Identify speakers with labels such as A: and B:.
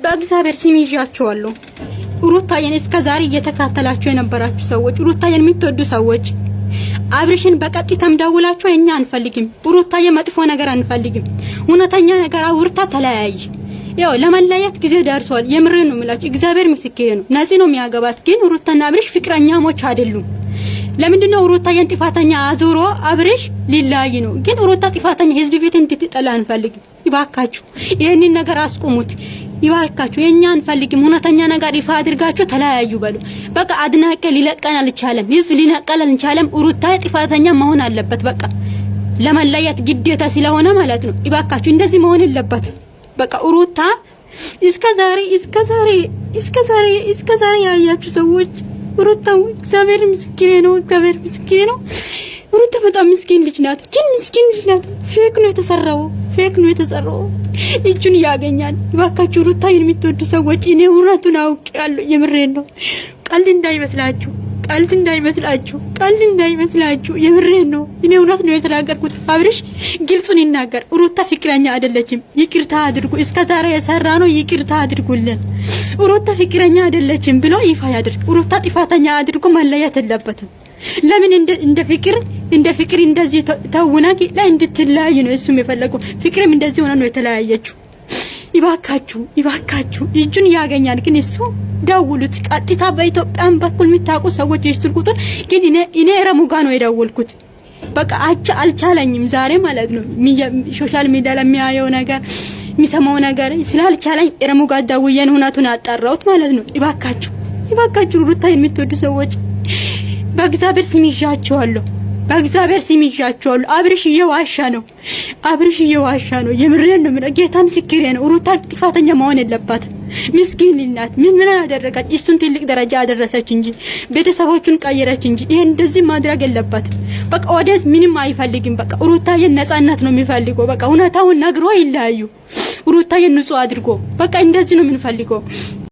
A: በእግዚአብሔር ስም ይዣችኋለሁ። ሩታዬን እስከዛሬ እየተካተላችሁ የነበራችሁ ሰዎች፣ ሩታዬን የምትወዱ ሰዎች አብርሽን በቀጥታም ደውላችሁ እኛ አንፈልግም፣ ሩታዬ መጥፎ ነገር አንፈልግም፣ እውነተኛ ነገር አውርታ ተለያይ። ያው ለመለያየት ጊዜ ደርሷል። የምሬን ነው የምላችሁ። እግዚአብሔር ምስክሬ ነው። ነፂ ነው የሚያገባት፣ ግን ሩታና አብርሽ ፍቅረኛሞች አይደሉም። ለምንድነው ሩታዬን ጥፋተኛ አዙሮ አብርሽ ሊለያይ ነው? ግን ሩታ ጥፋተኛ ህዝብ ቤት እንድትጠላ አንፈልግም። ይባካችሁ ይሄንን ነገር አስቆሙት። ይባካችሁ የኛ አንፈልግም። እውነተኛ ነገር ይፋ አድርጋችሁ ተለያዩ በሉ። በቃ አድናቂ ሊለቀን አልቻለም፣ ህዝብ ሊነቀል አልቻለም። ሩታ ጥፋተኛ መሆን አለበት። በቃ ለመለያየት ግዴታ ስለሆነ ማለት ነው። ይባካችሁ እንደዚህ መሆን የለበትም። በቃ ሩታ እስከዛሬ ያያችሁ ሰዎች ሩታ እግዚአብሔር ምስክሬ ነው፣ እግዚአብሔር ምስክሬ ነው። ሩታ በጣም ምስኪን ልጅ ናት፣ ግን ምስኪን ልጅ ናት። ፌክ ነው የተሰራው፣ እጁን ያገኛል። ይባካችሁ ሩታዬን የምትወዱ ሰዎች እኔ እውነቱን አውቄያለሁ። የምሬን ነው። ቀልድ እንዳይመስላችሁ የምሬን ነው። እኔ እውነት ነው የተናገርኩት። አብርሽ ግልጹን ይናገር። ሩታ ፍቅረኛ አይደለችም፣ ይቅርታ አድርጉ። እስከዛሬ የሰራ ነው ይቅርታ አድርጉልን። ሩታ ፍቅረኛ አይደለችም ብሎ ይፋ ያድርግ። ሩታ ጥፋተኛ አድርጎ መለያየት የለበትም። ለምን እንደ ፍቅር እንደዚህ ተውና ላይ እንድትለያይ ነው እሱም የፈለገው። ፍቅርም እንደዚህ ሆነ ነው የተለያየችው። ይባካችሁ እጁን ያገኛል። ግን እሱ ደውሉት ቀጥታ። በኢትዮጵያን በኩል የሚታውቁ ሰዎች የስልክ ቁጥር ግን እኔ ረሙ ጋር ነው የደወልኩት። በቃ አልቻለኝም ዛሬ ማለት ነው። ሶሻል ሚዲያ ለሚያየው ነገር የሚሰማው ነገር ስላልቻለኝ ረሙ ጋር ደውዬን እውነቱን አጣራሁት ማለት ነው። ይባካችሁ ሩታዬን የምትወዱ ሰዎች በእግዚአብሔር ስም ይዣችኋለሁ። አብርሽ እየዋሻ ነው። የምሬን ነው። ጌታ ምስክሬ ነው። ሩታ ጥፋተኛ መሆን የለባትም። ምስኪን ልናት ምን አደረጋች? እሱን ትልቅ ደረጃ አደረሰች እንጂ ቤተሰቦቹን ቀየረች እንጂ ይሄን እንደዚህ ማድረግ የለባትም። በቃ ወደስ ምንም አይፈልግም። በቃ ሩታዬን ነፃነት ነው የሚፈልገው። በቃ እውነታውን ነግሮ ይለያዩ። ሩታዬን ንጹህ አድርጎ በቃ እንደዚህ ነው የምንፈልገው።